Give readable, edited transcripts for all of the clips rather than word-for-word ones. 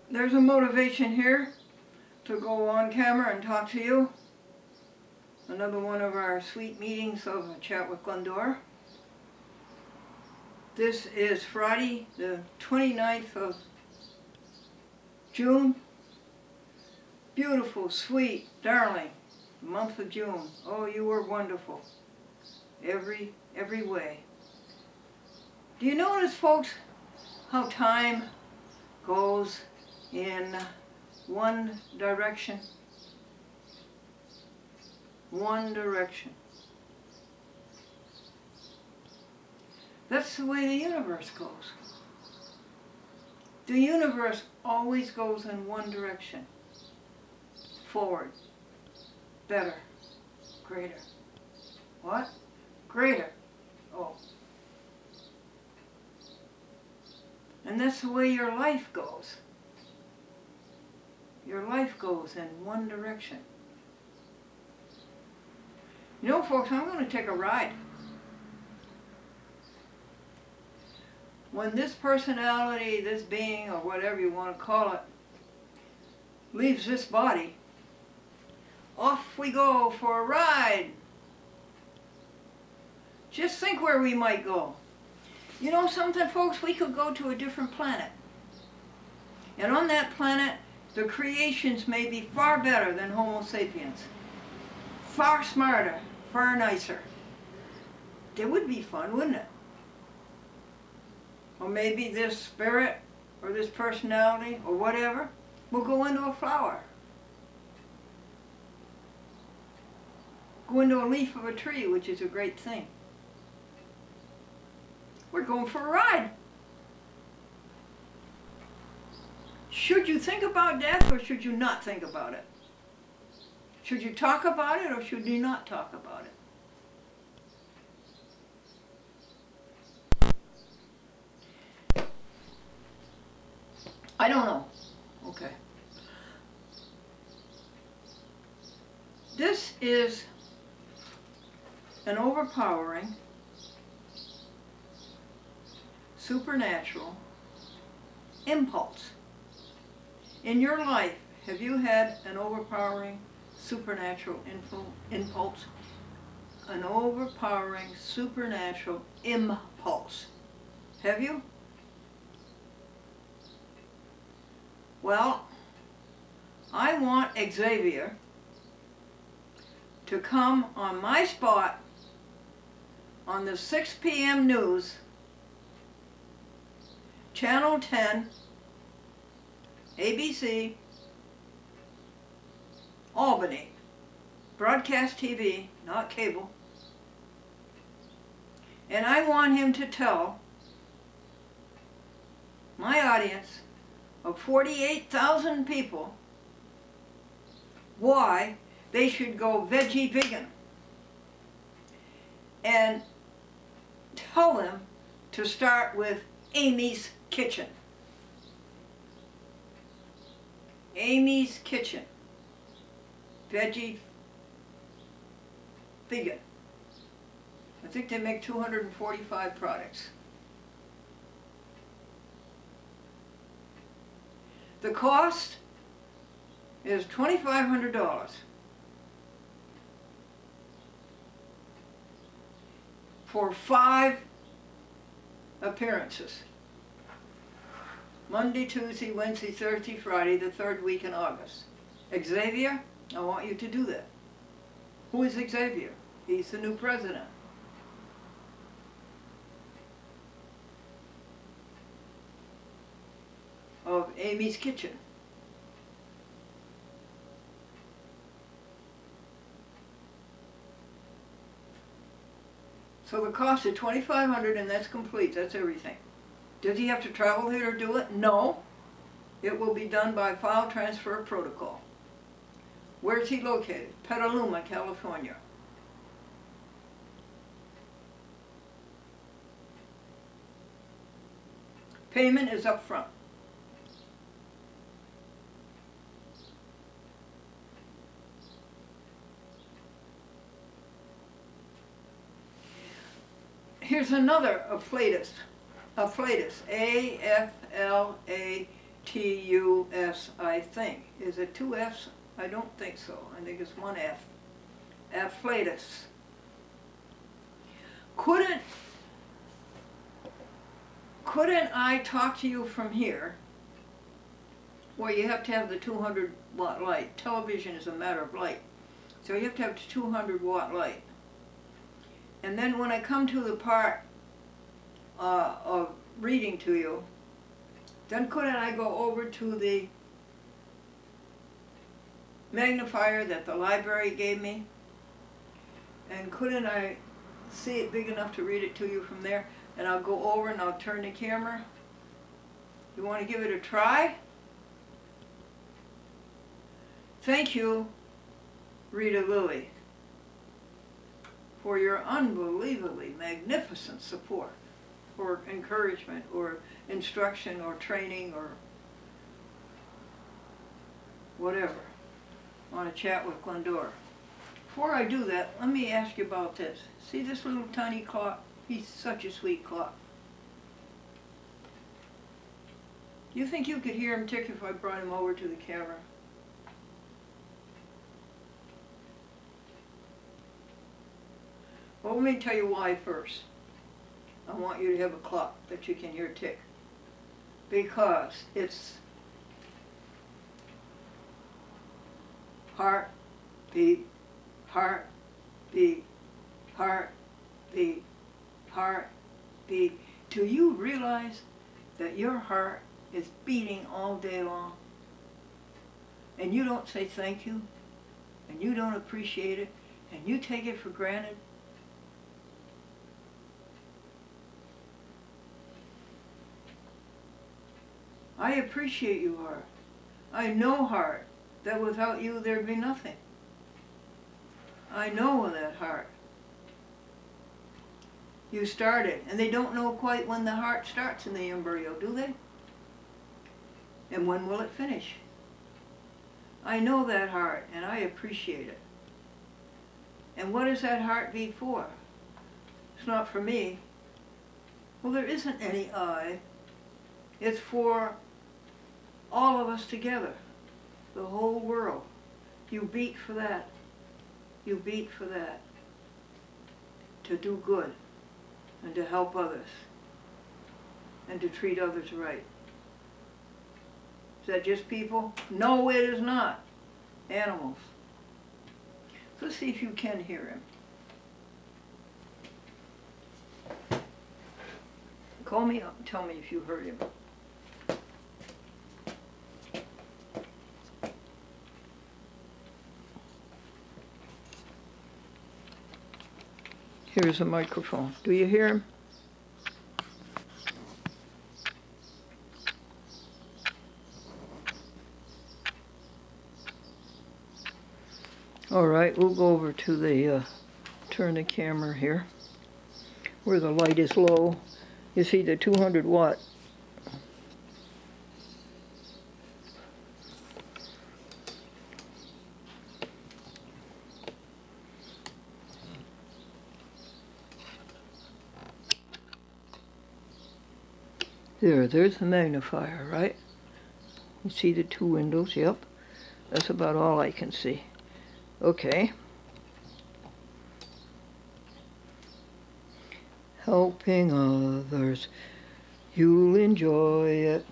There's a motivation here to go on camera and talk to you. Another one of our sweet meetings of a chat with Glendora. This is Friday, the 29th of June. Beautiful, sweet, darling month of June. Oh, you were wonderful. Every way. Do you notice, folks, how time goes in one direction? One direction. That's the way the universe goes. The universe always goes in one direction. Forward. Better. Greater. What? Greater. Oh. And that's the way your life goes. Your life goes in one direction. You know, folks, I'm going to take a ride. When this personality, this being, or whatever you want to call it, leaves this body, off we go for a ride. Just think where we might go. You know something, folks? We could go to a different planet. And on that planet, the creations may be far better than Homo sapiens. Far smarter, far nicer. It would be fun, wouldn't it? Or maybe this spirit, or this personality, or whatever, will go into a flower. Go into a leaf of a tree, which is a great thing. We're going for a ride. Should you think about death, or should you not think about it? Should you talk about it, or should you not talk about it? I don't know. Okay. This is an overpowering, supernatural impulse. In your life, have you had an overpowering, supernatural impulse? An overpowering, supernatural impulse. Have you? Well, I want Xavier to come on my spot on the 6 p.m. news, Channel 10, ABC, Albany, broadcast TV, not cable. And I want him to tell my audience of 48,000 people why they should go veggie vegan, and tell them to start with Amy's Kitchen. Amy's Kitchen. Veggie vegan. I think they make 245 products. The cost is $2,500 for 5 appearances. Monday, Tuesday, Wednesday, Thursday, Friday, the 3rd week in August. Xavier, I want you to do that. Who is Xavier? He's the new president. Of Amy's Kitchen. So the cost is $2,500, and that's complete. That's everything. Does he have to travel here to do it? No. It will be done by file transfer protocol. Where is he located? Petaluma, California. Payment is up front. Here's another afflatus. Afflatus. A-F-L-A-T-U-S. T-U-S, I think. Is it two F's? I don't think so. I think it's one F. Afflatus. Couldn't I talk to you from here, where you have to have the 200-watt light? Television is a matter of light. So you have to have the 200-watt light. And then when I come to the part of reading to you, then couldn't I go over to the magnifier that the library gave me? And couldn't I see it big enough to read it to you from there? And I'll go over and I'll turn the camera. You want to give it a try? Thank you, Rita Lilly, for your unbelievably magnificent support, or encouragement, or instruction, or training, or whatever, on a chat with Glendora. Before I do that, let me ask you about this. See this little tiny clock? He's such a sweet clock. You think you could hear him tick if I brought him over to the camera? Well, let me tell you why first. I want you to have a clock that you can hear tick. Because it's heart, beat, heart, beat, heart, beat, heart, beat. Do you realize that your heart is beating all day long? And you don't say thank you, and you don't appreciate it, and you take it for granted? I appreciate you, heart. I know, heart, that without you there'd be nothing. I know that, heart. You started, and they don't know quite when the heart starts in the embryo, do they? And when will it finish? I know that, heart, and I appreciate it. And what is that heartbeat for? It's not for me. Well, there isn't any I. It's for all of us together, the whole world. You beat for that. You beat for that. To do good, and to help others, and to treat others right. Is that just people? No, it is not. Animals. Let's see if you can hear him. Call me up and tell me if you heard him. Here's a microphone. Do you hear him? All right, we'll go over to the, turn the camera here, where the light is low. You see the 200 watt. There's the magnifier, right? You see the two windows, yep. That's about all I can see. Okay. Helping others, you'll enjoy it.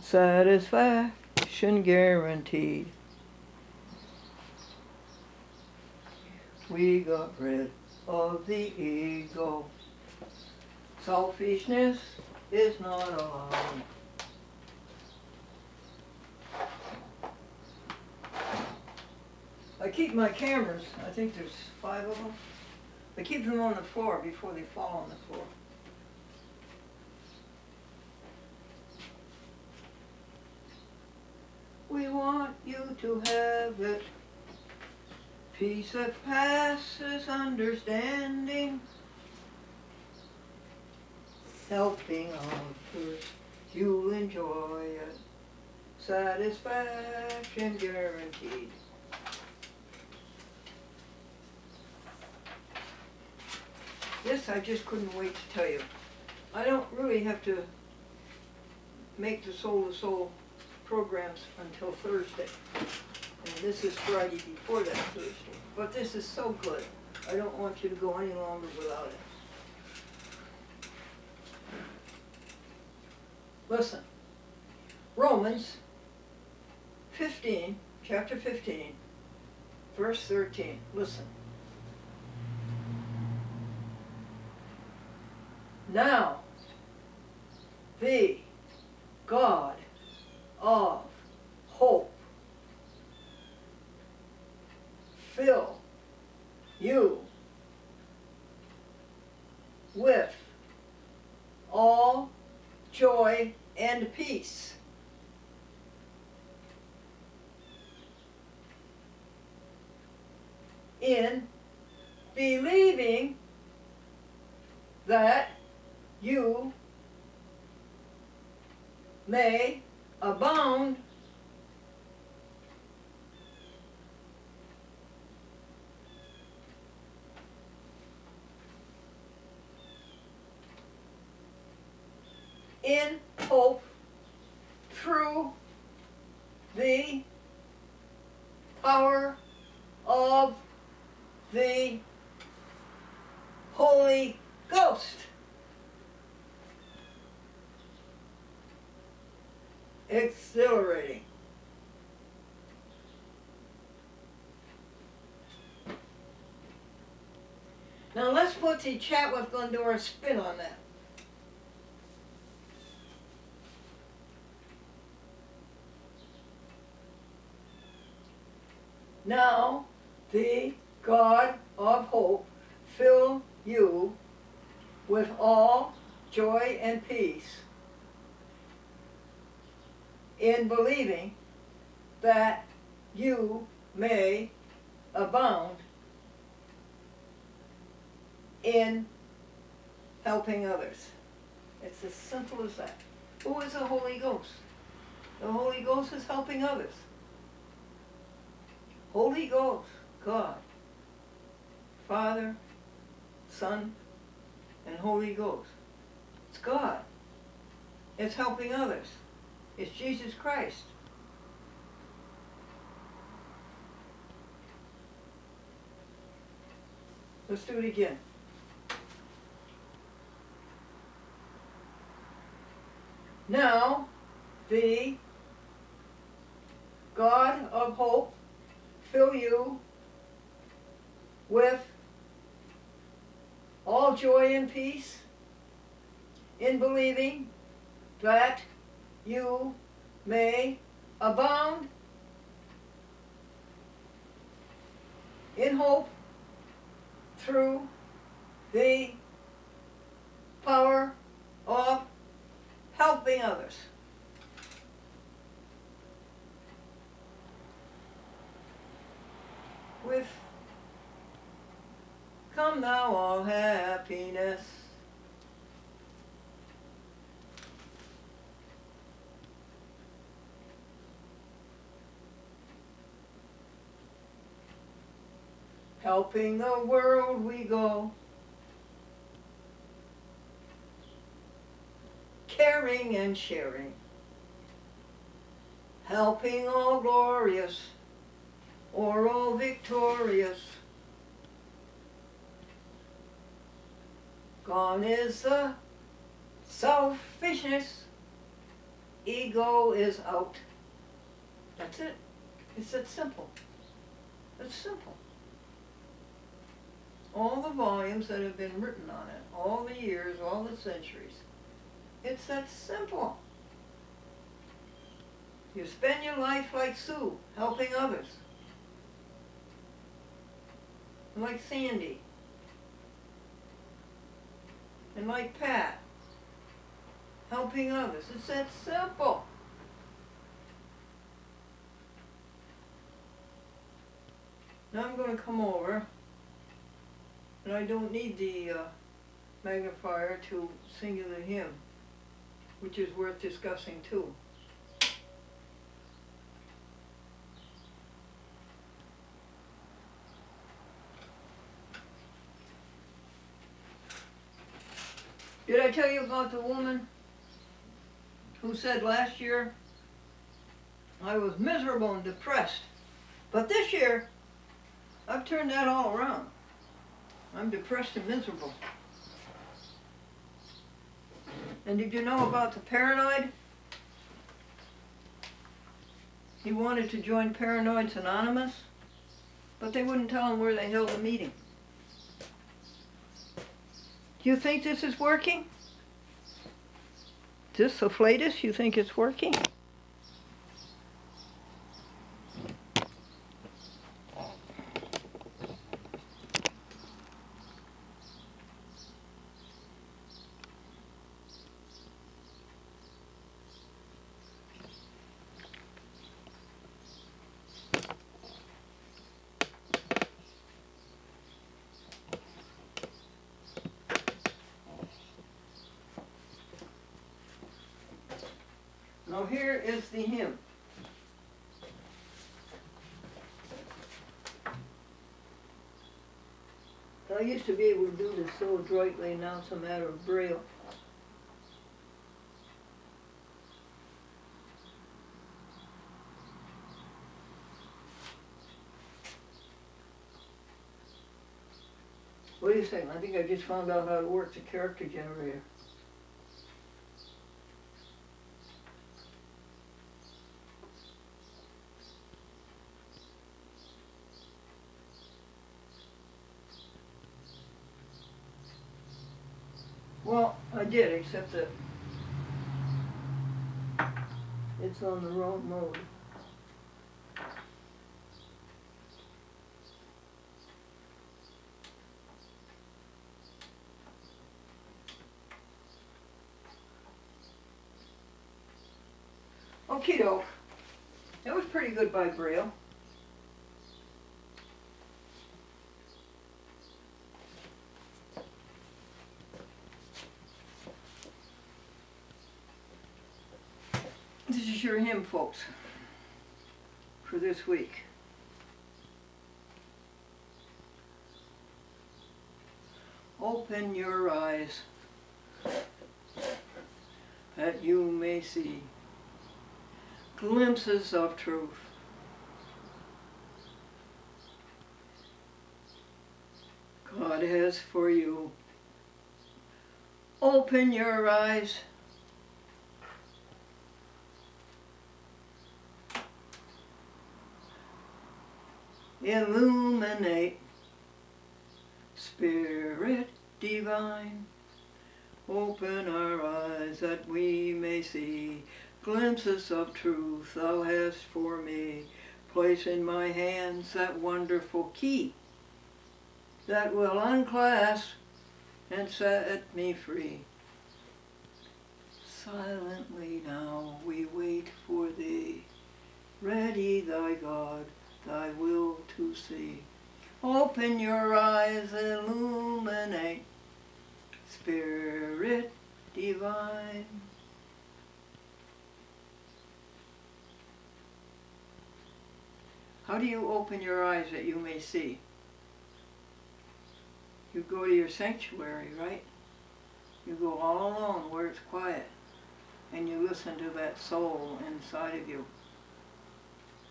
Satisfaction guaranteed. We got rid of the ego. Selfishness is not allowed. I keep my cameras, I think there's 5 of them. I keep them on the floor before they fall on the floor. We want you to have it. Peace that passes understanding. Helping others, you'll enjoy it. Satisfaction guaranteed. This I just couldn't wait to tell you. I don't really have to make the soul-to-soul programs until Thursday. And this is Friday before that Thursday. But this is so good. I don't want you to go any longer without it. Listen. Romans 15, chapter 15, verse 13. Listen. Now, the God of hope fill you with all joy and peace in believing that you may abound in hope through the power of the Holy Ghost. Exhilarating. Now let's put the Chat with Glendora spin on that. Now the God of hope fill you with all joy and peace in believing that you may abound in helping others. It's as simple as that. Who is the Holy Ghost? The Holy Ghost is helping others. Holy Ghost, God, Father, Son, and Holy Ghost. It's God. It's helping others. It's Jesus Christ. Let's do it again. Now, the God of hope fill you with all joy and peace in believing that you may abound in hope through the power of helping others. With come thou all happiness. Helping the world we go, caring and sharing, helping all glorious or all victorious. Gone is the selfishness, ego is out. That's it. It's that simple. It's simple. All the volumes that have been written on it, all the years, all the centuries. It's that simple. You spend your life like Sue, helping others. And like Sandy. And like Pat, helping others. It's that simple. Now I'm going to come over, and I don't need the magnifier to sing you the hymn, which is worth discussing too. Did I tell you about the woman who said last year I was miserable and depressed. But this year, I've turned that all around. I'm depressed and miserable. And did you know about the paranoid? He wanted to join Paranoids Anonymous, but they wouldn't tell him where they held the meeting. Do you think this is working? This Soflatus, you think it's working? Now here is the hymn. I used to be able to do this so adroitly, now it's a matter of Braille. What do you think? I think I just found out how to work the character generator. Well, I did, except that it's on the wrong mode. Okie doke. That was pretty good by Braille. This is your hymn, folks, for this week. Open your eyes that you may see glimpses of truth. God has for you. Open your eyes. Illuminate, Spirit divine, open our eyes that we may see glimpses of truth thou hast for me. Place in my hands that wonderful key that will unclasp and set me free. Silently now we wait for thee, ready thy God, thy will to see. Open your eyes, illuminate, Spirit divine. How do you open your eyes that you may see? You go to your sanctuary, right? You go all alone where it's quiet, and you listen to that soul inside of you.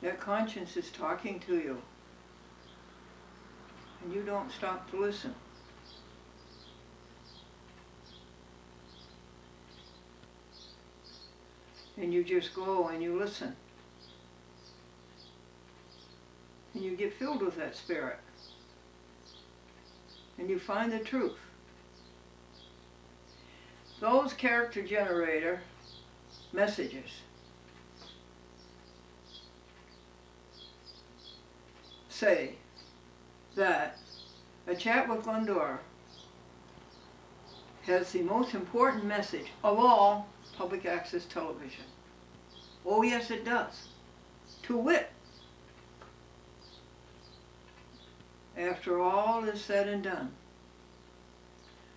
That conscience is talking to you, and you don't stop to listen. And you just go and you listen. And you get filled with that spirit. And you find the truth. Those character generator messages say that A Chat with Glendora has the most important message of all public access television. Oh yes, it does. To wit, after all is said and done,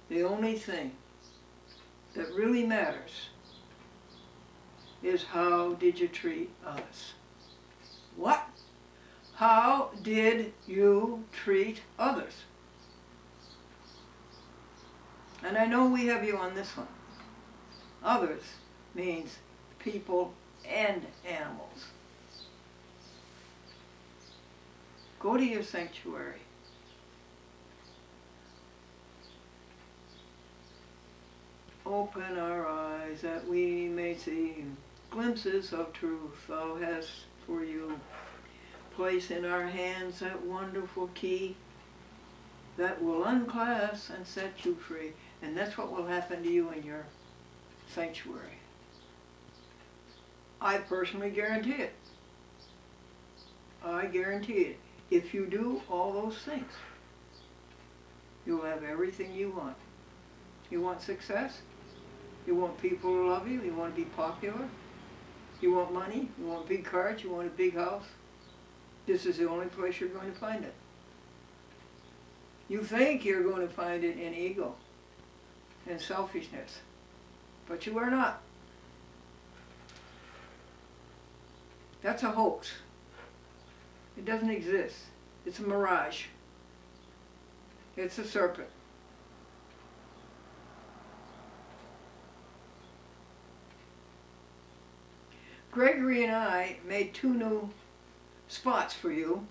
the only thing that really matters is how did you treat others? What? How did you treat others? And I know we have you on this one. Others means people, and animals. Go to your sanctuary. Open our eyes that we may see glimpses of truth thou hast for you. Place in our hands that wonderful key that will unclasp and set you free. And that's what will happen to you in your sanctuary. I personally guarantee it. I guarantee it. If you do all those things, you'll have everything you want. You want success? You want people to love you? You want to be popular? You want money? You want big cars? You want a big house? This is the only place you're going to find it. You think you're going to find it in ego and selfishness, but you are not. That's a hoax. It doesn't exist. It's a mirage. It's a serpent. Gregory and I made 2 new spots for you,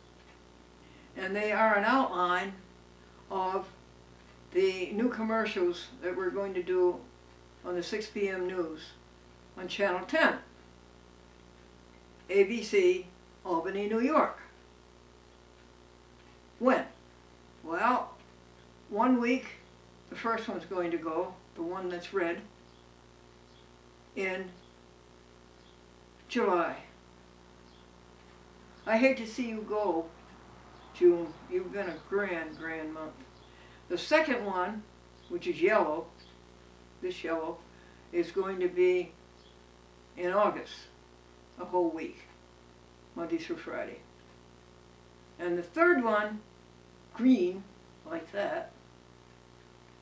and they are an outline of the new commercials that we're going to do on the 6 p.m. news on Channel 10, ABC, Albany, New York. When? Well, 1 week, the first one's going to go, the one that's red, in July. I hate to see you go, June. You've been a grand, grand month. The second one, which is yellow, this yellow, is going to be in August, a whole week, Monday through Friday. And the third one, green, like that,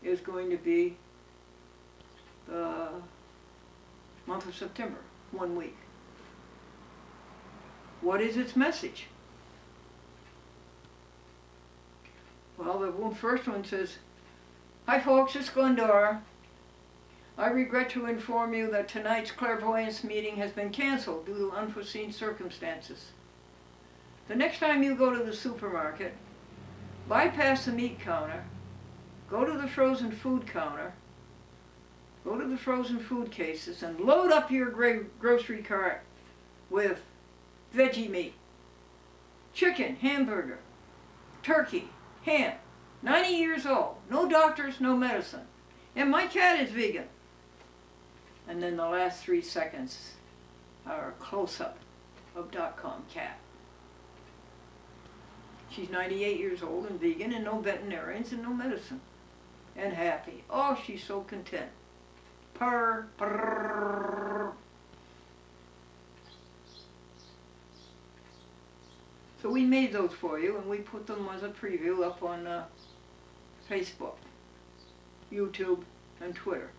is going to be the month of September, 1 week. What is its message? Well, the first one says, "Hi folks, it's Glendora. I regret to inform you that tonight's clairvoyance meeting has been canceled due to unforeseen circumstances. The next time you go to the supermarket, bypass the meat counter, go to the frozen food counter, go to the frozen food cases and load up your grocery cart with veggie meat, chicken, hamburger, turkey, ham, 90 years old, no doctors, no medicine, and my cat is vegan." And then the last 3 seconds are a close-up of .com cat. She's 98 years old and vegan and no veterinarians and no medicine. And happy. Oh, she's so content. Purr, purr. So we made those for you, and we put them as a preview up on Facebook, YouTube, and Twitter.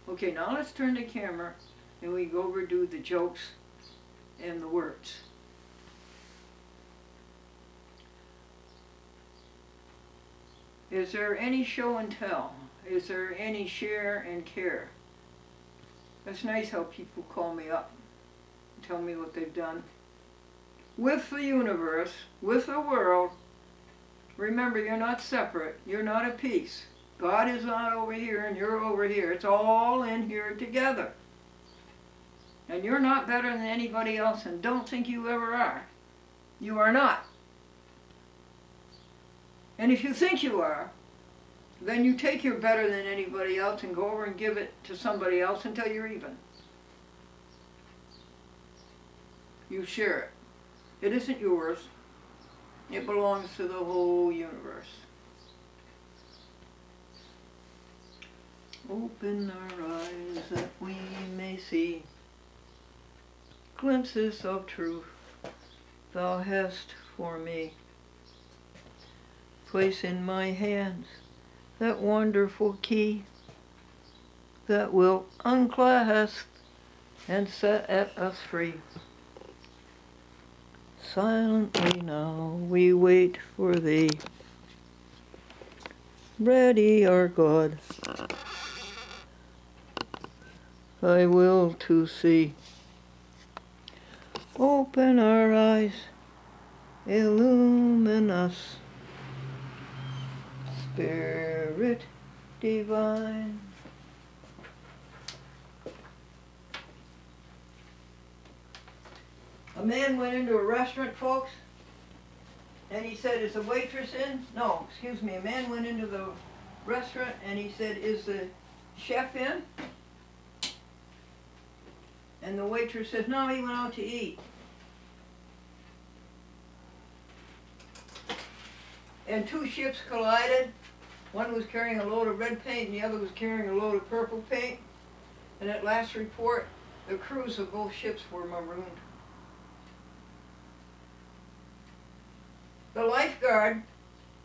Okay, now let's turn the camera and we go over do the jokes and the words. Is there any show and tell? Is there any share and care? That's nice how people call me up. Tell me what they've done with the universe, with the world. Remember, you're not separate. You're not a piece. God is not over here and you're over here. It's all in here together. And you're not better than anybody else, and don't think you ever are. You are not. And if you think you are, then you take your better than anybody else and go over and give it to somebody else until you're even. You share it. It isn't yours. It belongs to the whole universe. Open our eyes that we may see glimpses of truth thou hast for me. Place in my hands that wonderful key that will unclasp and set us free. Silently now we wait for thee. Ready, our God, I will to see. Open our eyes, illumine us, Spirit divine. A man went into a restaurant, folks, and he said, is the waitress in? No, excuse me, a man went into the restaurant and he said, is the chef in? And the waitress says, no, he went out to eat. And two ships collided. One was carrying a load of red paint and the other was carrying a load of purple paint. And at last report, the crews of both ships were marooned. The lifeguard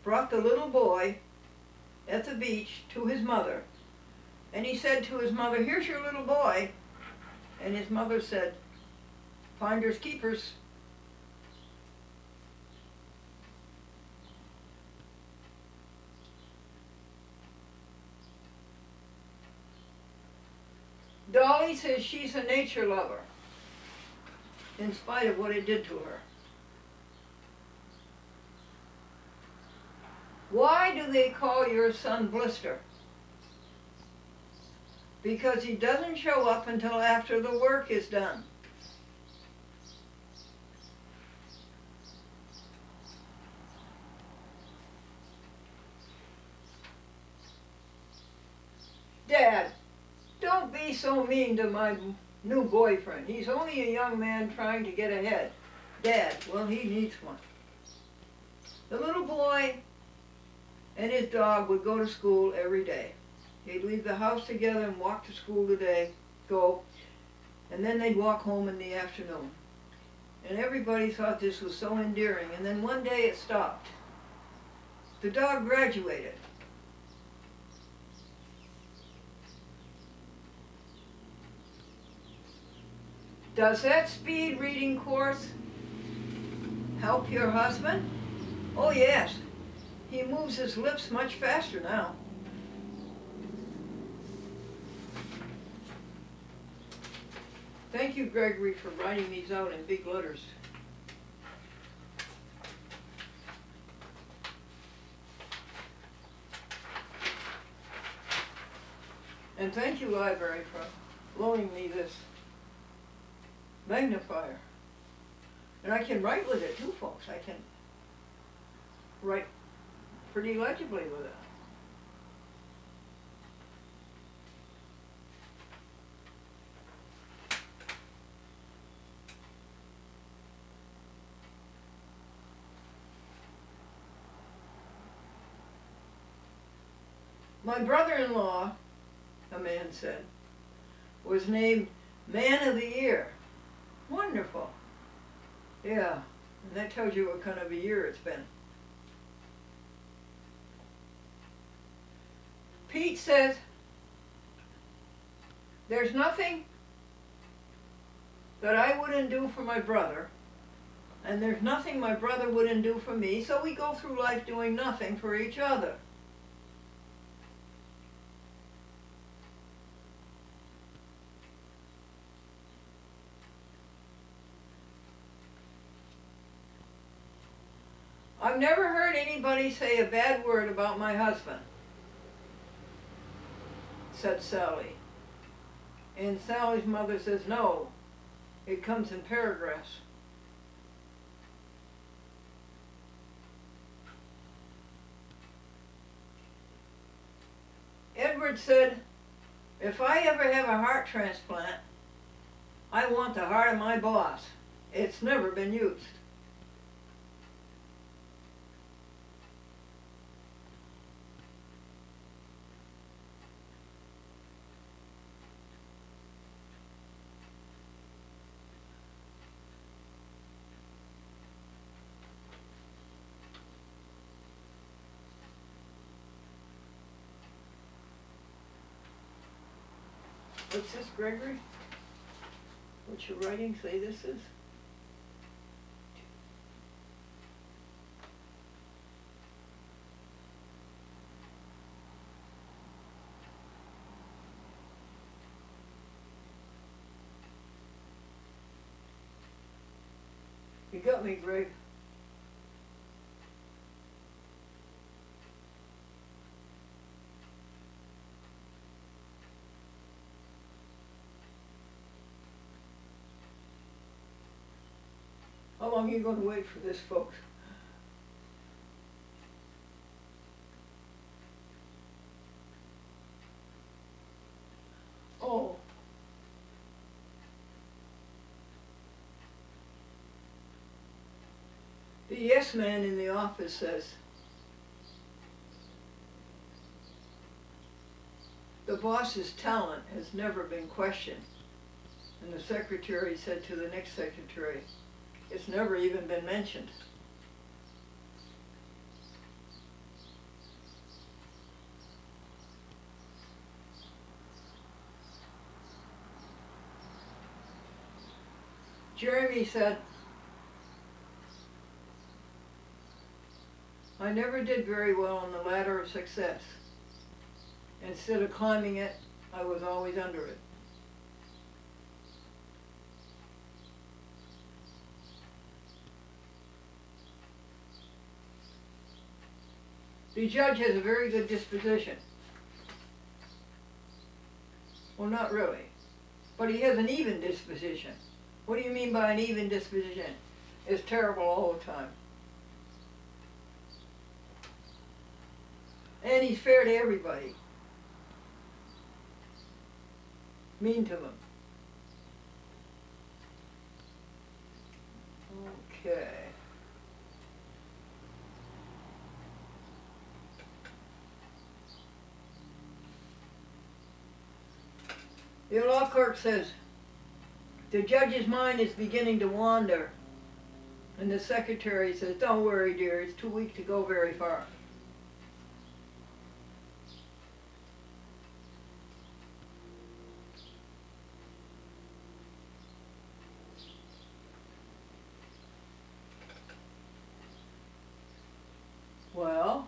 brought the little boy at the beach to his mother. And he said to his mother, here's your little boy. And his mother said, finders keepers. Dolly says she's a nature lover, in spite of what it did to her. Why do they call your son Blister? Because he doesn't show up until after the work is done. Dad, don't be so mean to my new boyfriend. He's only a young man trying to get ahead. Dad, well, he needs one. The little boy and his dog would go to school every day. They'd leave the house together and walk to school and then they'd walk home in the afternoon. And everybody thought this was so endearing, and then one day it stopped. The dog graduated. Does that speed reading course help your husband? Oh yes, he moves his lips much faster now. Thank you, Gregory, for writing these out in big letters. And thank you, library, for loaning me this magnifier. And I can write with it too, folks. I can write pretty legibly with it. My brother-in-law, a man said, was named Man of the Year. Wonderful. Yeah, and that tells you what kind of a year it's been. Pete says, there's nothing that I wouldn't do for my brother, and there's nothing my brother wouldn't do for me, so we go through life doing nothing for each other. I've never heard anybody say a bad word about my husband, said Sally. And Sally's mother says, no, it comes in paragraphs. Edward said, if I ever have a heart transplant, I want the heart of my boss. It's never been used. What's this, Gregory? What's your writing say this is? You got me, Greg. How long are you going to wait for this, folks? Oh. The yes man in the office says, the boss's talent has never been questioned. And the secretary said to the next secretary, it's never even been mentioned. Jeremy said, I never did very well on the ladder of success. Instead of climbing it, I was always under it. The judge has a very good disposition. Well, not really. But he has an even disposition. What do you mean by an even disposition? It's terrible all the time. And he's fair to everybody. Mean to them. Okay. The law clerk says, the judge's mind is beginning to wander. And the secretary says, don't worry, dear, it's too weak to go very far. Well,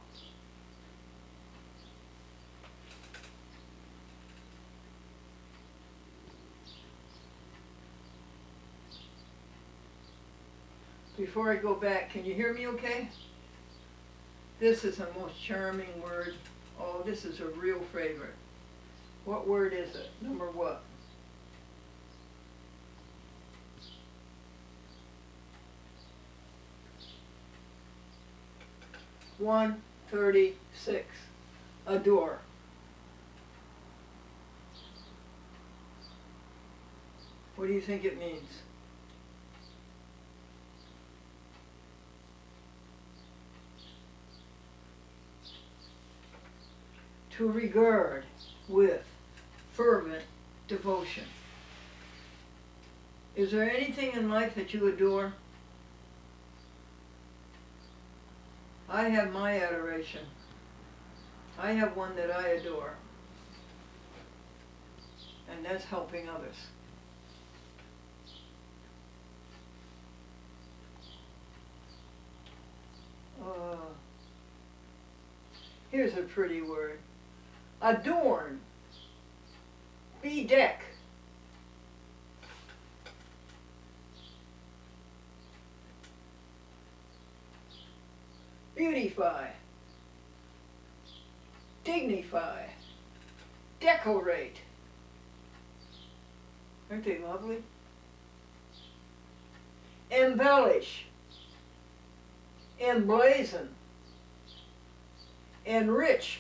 before I go back, can you hear me okay? This is the most charming word. Oh, this is a real favorite. What word is it? Number what? One 36. Adore. What do you think it means? To regard with fervent devotion. Is there anything in life that you adore? I have my adoration. I have one that I adore. And that's helping others. Here's a pretty word. Adorn. Bedeck. Beautify. Dignify. Decorate. Aren't they lovely? Embellish. Emblazon. Enrich.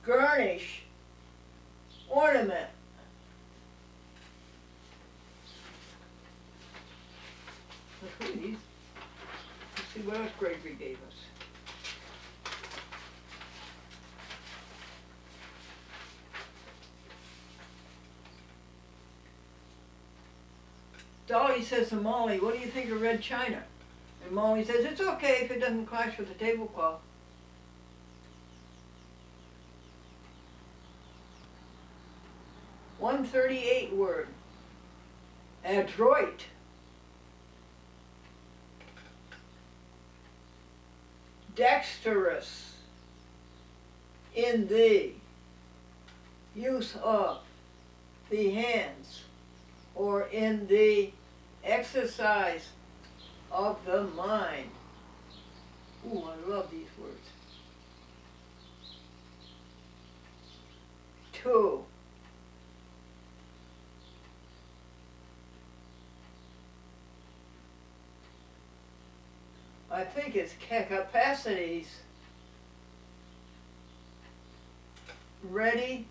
Garnish. Ornament. Let's read these. Let's see what else Gregory gave us. Dolly says to Molly, what do you think of red china? And Molly says, it's okay if it doesn't clash with the tablecloth. .138 word. Adroit. Dexterous. In thee. use of the hands or in the exercise of the mind. Ooh, I love these words. 2, I think it's capacities ready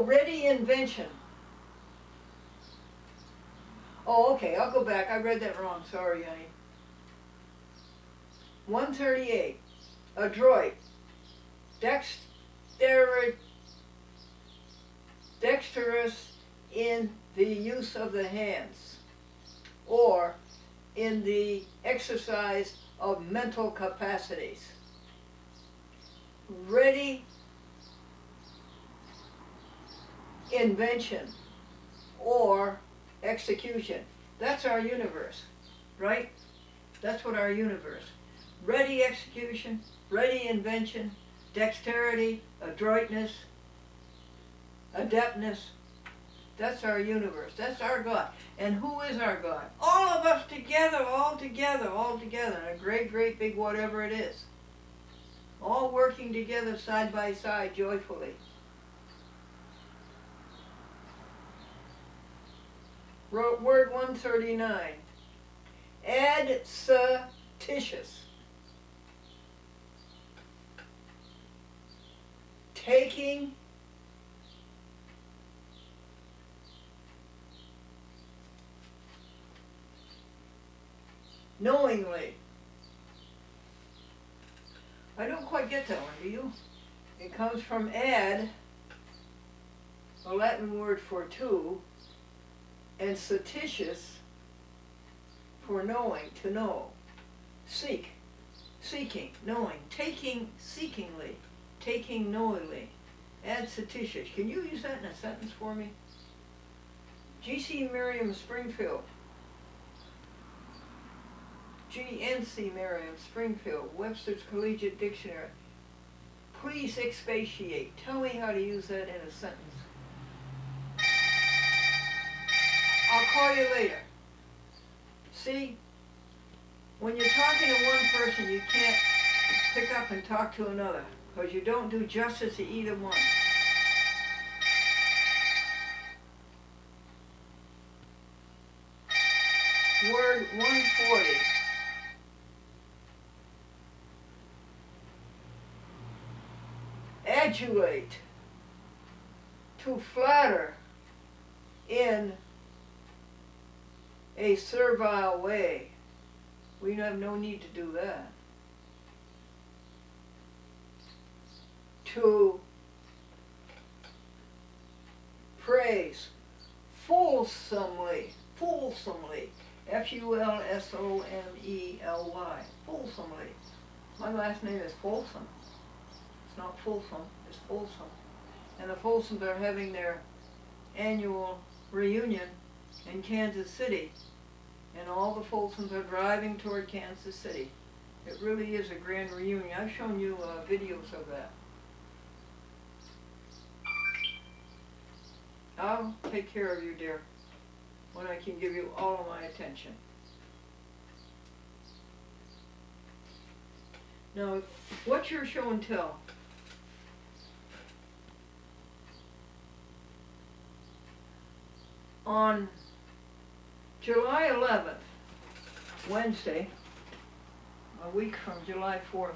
ready invention. Oh, okay, I'll go back. I read that wrong. Sorry, honey. 138. Adroit. Dexterous in the use of the hands or in the exercise of mental capacities. Ready invention or execution. That's our universe, right? That's what our universe. Ready execution, ready invention, dexterity, adroitness, adeptness. That's our universe. That's our God. And who is our God? All of us together, all together, all together. In a great, great big whatever it is. All working together side by side joyfully. Word 139. Adstitious. Taking knowingly. I don't quite get that one, do you? It comes from ad, a Latin word for two, and statitious for knowing, to know. Seek, seeking, knowing, taking seekingly, taking knowingly. Adstitious. Can you use that in a sentence for me? G.C. Merriam Springfield. G.N.C. Merriam Springfield, Webster's Collegiate Dictionary. Please expatiate. Tell me how to use that in a sentence. I'll call you later. See, when you're talking to one person, you can't pick up and talk to another, because you don't do justice to either one. Word 140. Adulate. To flatter in a servile way. We have no need to do that. To praise fulsomely, fulsomely, F-U-L-S-O-M-E-L-Y, fulsomely. My last name is Folsom. It's not Folsom, it's Folsom. And the Folsoms are having their annual reunion in Kansas City. And all the Folsoms are driving toward Kansas City. It really is a grand reunion. I've shown you videos of that. I'll take care of you, dear, when I can give you all of my attention. Now, what's your show and tell? On July 11th, Wednesday, a week from July 4th,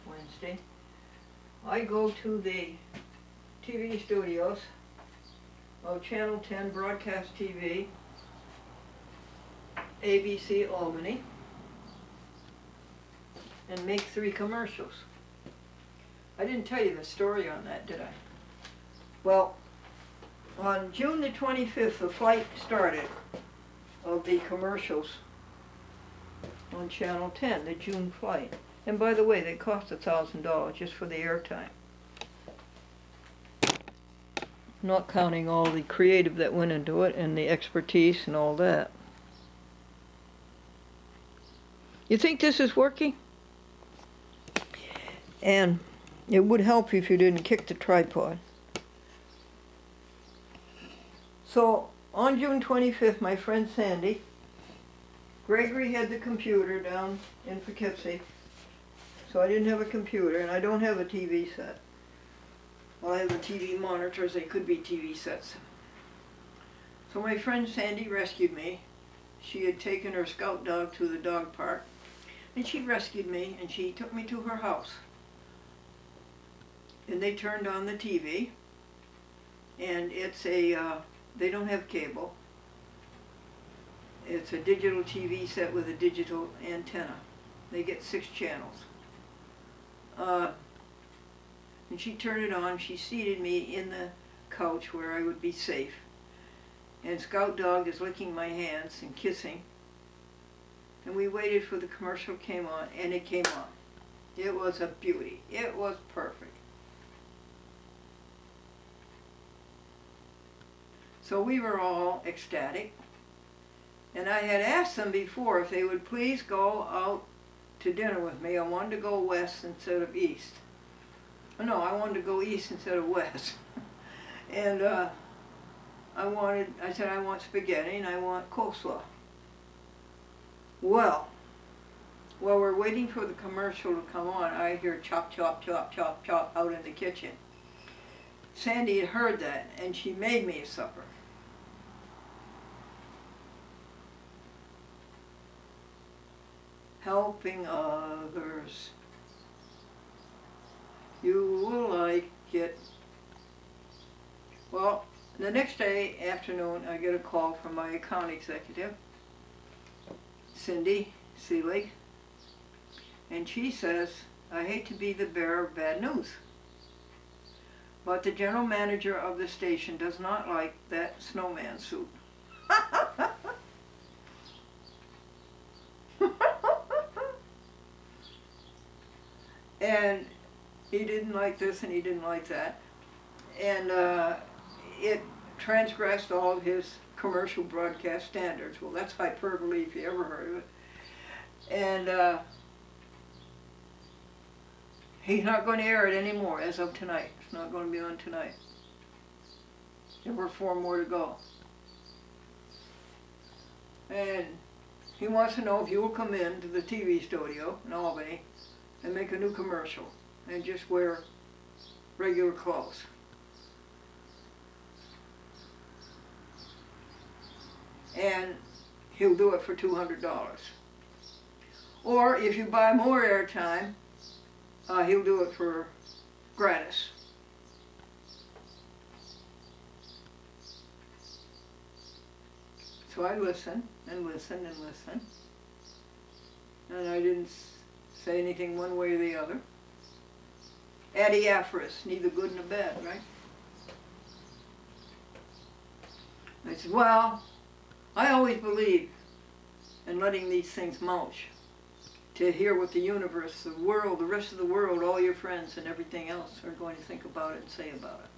Wednesday, I go to the TV studios of Channel 10 Broadcast TV, ABC Albany, and make 3 commercials. I didn't tell you the story on that, did I? Well, on June the 25th, the flight started of the commercials on Channel 10, the June flight. And by the way, they cost $1,000 just for the airtime. Not counting all the creative that went into it and the expertise and all that. You think this is working? And it would help if you didn't kick the tripod. So on June 25th, my friend Sandy, Gregory had the computer down in Poughkeepsie, so I didn't have a computer, and I don't have a TV set. Well, I have the TV monitors, they could be TV sets. So my friend Sandy rescued me. She had taken her scout dog to the dog park, and she rescued me, and she took me to her house. And they turned on the TV, and it's a, they don't have cable. It's a digital TV set with a digital antenna. They get 6 channels. And she turned it on. She seated me in the couch where I would be safe. And Scout Dog is licking my hands and kissing. And we waited for the commercial came on, and it came on. It was a beauty. It was perfect. So we were all ecstatic. And I had asked them before if they would please go out to dinner with me. I wanted to go west instead of east. Oh, no, I wanted to go east instead of west. And I said I want spaghetti and I want coleslaw. Well, while we're waiting for the commercial to come on, I hear chop, chop, chop, chop, chop out in the kitchen. Sandy had heard that, and she made me a supper. Helping others. You will like it. Well, the next day afternoon, I get a call from my account executive, Cindy Seelig, and she says, I hate to be the bearer of bad news, but the general manager of the station does not like that snowman suit. And he didn't like this and he didn't like that. And it transgressed all of his commercial broadcast standards. Well, that's hyperbole if you ever heard of it. And he's not going to air it anymore as of tonight. It's not going to be on tonight. There were 4 more to go. And he wants to know if you will come in to the TV studio in Albany and make a new commercial and just wear regular clothes. And he'll do it for $200. Or if you buy more airtime, he'll do it for gratis. So I listened and listened and listened, and I didn't say anything one way or the other. Adiaphorus, neither good nor bad, right? I said, well, I always believe in letting these things mulch to hear what the universe, the world, the rest of the world, all your friends and everything else are going to think about it and say about it.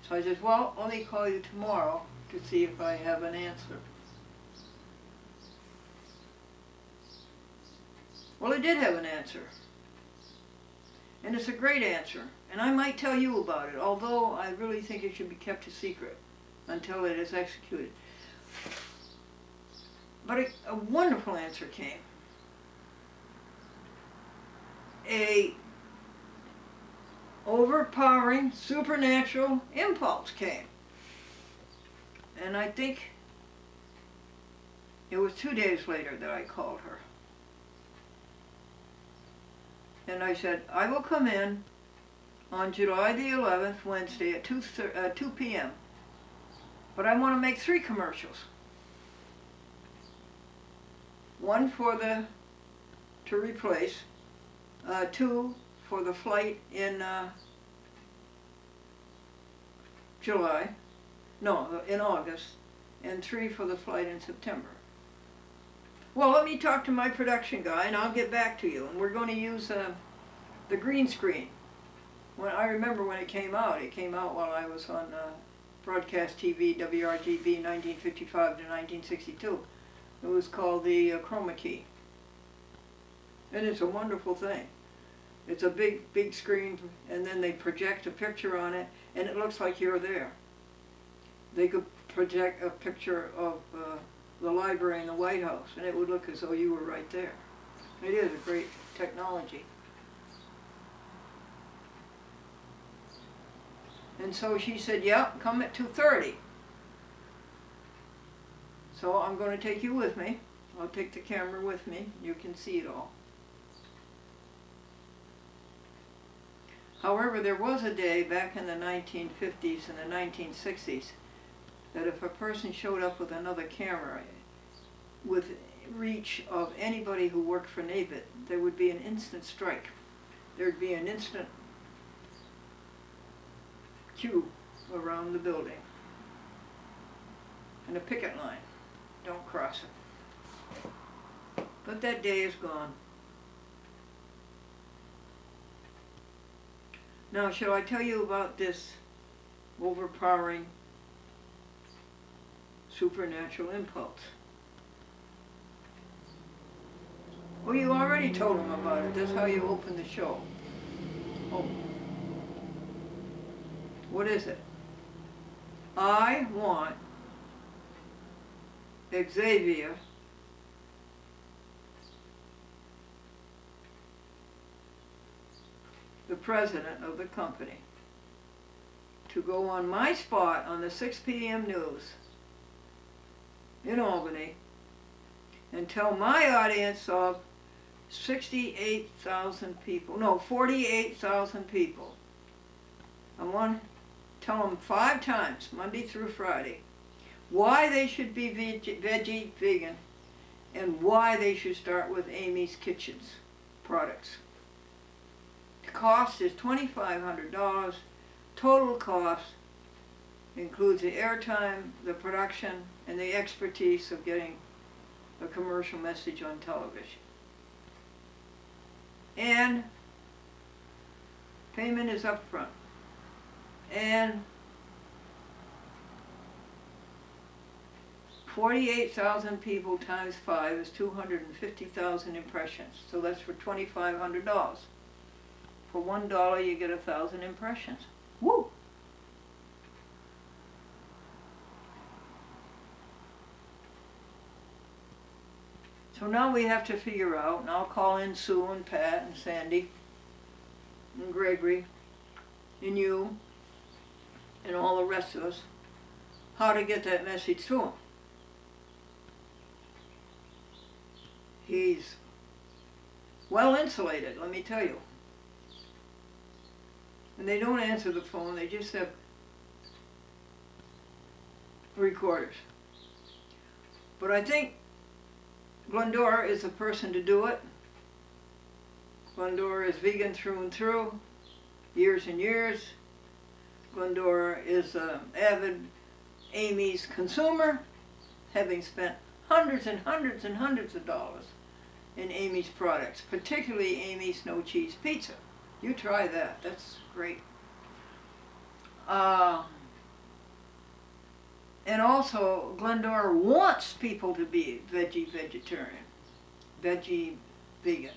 So I said, well, let me call you tomorrow to see if I have an answer. Well, I did have an answer. And it's a great answer. And I might tell you about it, although I really think it should be kept a secret until it is executed. But a wonderful answer came. A overpowering supernatural impulse came. And I think it was 2 days later that I called her. And I said, I will come in on July the 11th, Wednesday at 2 p.m. But I want to make 3 commercials. One to replace, 2 for the flight in July, no, in August, and 3 for the flight in September. Well, let me talk to my production guy and I'll get back to you. And we're going to use the green screen. I remember when it came out while I was on broadcast TV, WRGB 1955 to 1962. It was called the chroma key. And it's a wonderful thing. It's a big screen, and then they project a picture on it, and it looks like you're there. They could project a picture of the library in the White House, and it would look as though you were right there. It is a great technology. And so she said, yeah, come at 2:30. So I'm going to take you with me. I'll take the camera with me. You can see it all. However, there was a day back in the 1950s and the 1960s that if a person showed up with another camera with reach of anybody who worked for NABIT, there would be an instant strike. There'd be an instant queue around the building and a picket line. Don't cross it. But that day is gone. Now, shall I tell you about this overpowering supernatural impulse? Well, you already told them about it. That's how you open the show. Oh. What is it? I want Xavier the president of the company to go on my spot on the 6 p.m. news in Albany and tell my audience of 68,000 people, no, 48,000 people. I want to tell them 5 times, Monday through Friday, why they should be veggie, vegan, and why they should start with Amy's Kitchens products. The cost is $2,500. Total cost includes the airtime, the production, and the expertise of getting a commercial message on television. And payment is upfront. And 48,000 people times 5 is 250,000 impressions. So that's for $2,500. For $1 you get 1,000 impressions. Woo! So now we have to figure out, and I'll call in Sue and Pat and Sandy and Gregory and you and all the rest of us, how to get that message to him. He's well insulated, let me tell you. And they don't answer the phone, they just have recorders. But I think Glendora is the person to do it. Glendora is vegan through and through, years and years. Glendora is an avid Amy's consumer, having spent hundreds and hundreds and hundreds of dollars in Amy's products, particularly Amy's no cheese pizza. You try that, that's great. And also, Glendora wants people to be vegetarian, veggie vegan.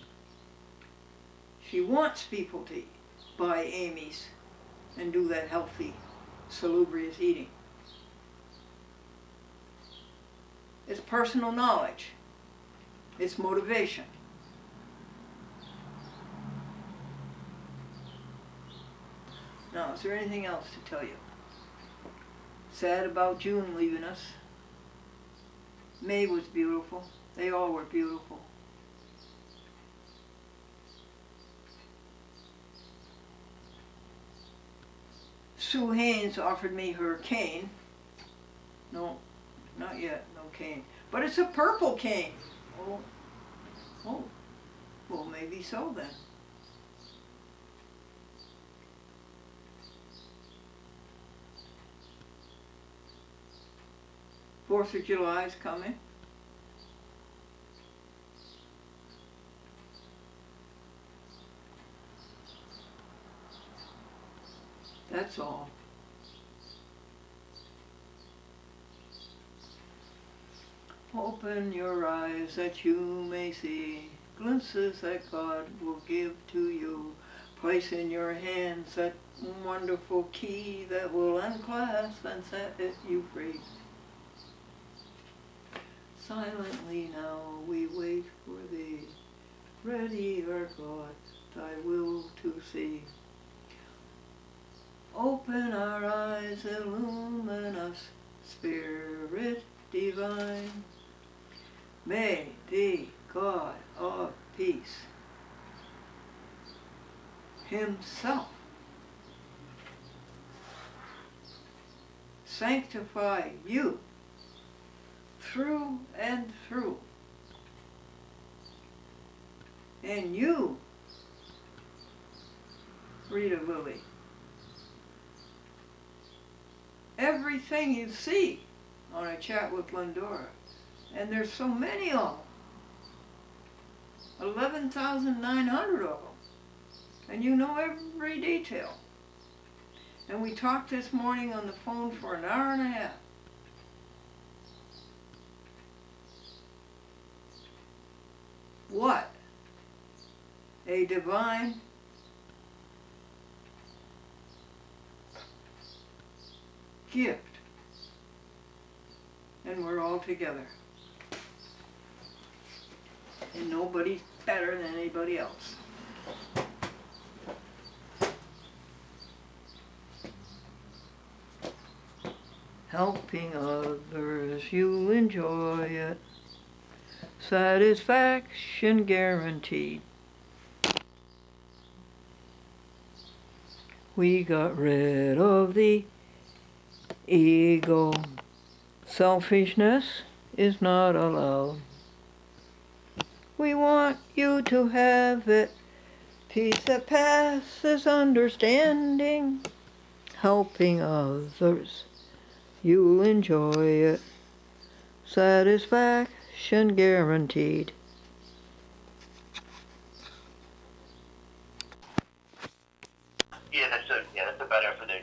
She wants people to buy Amy's and do that healthy, salubrious eating. It's personal knowledge. It's motivation. Now, is there anything else to tell you? Sad about June leaving us. May was beautiful. They all were beautiful. Sue Haynes offered me her cane. No, not yet, no cane. But it's a purple cane. Oh, well maybe so then. Fourth of July is coming. That's all. Open your eyes that you may see glimpses that God will give to you. Place in your hands that wonderful key that will unclasp and set you free. Silently now we wait for thee. Ready, our God, thy will to see. Open our eyes, illumine us, Spirit divine. May the God of peace himself sanctify you through and through. And you, Rita Lily, everything you see on A Chat with Glendora, and there's so many of them, 11,900 of them, and you know every detail. And we talked this morning on the phone for an hour and a half. What a divine gift. And we're all together. And nobody's better than anybody else. Helping others, you'll enjoy it. Satisfaction guaranteed. We got rid of the ego. Selfishness is not allowed. We want you to have it. Peace that passes understanding. Helping others, you'll enjoy it. Satisfaction guaranteed. Yeah, that's a better for the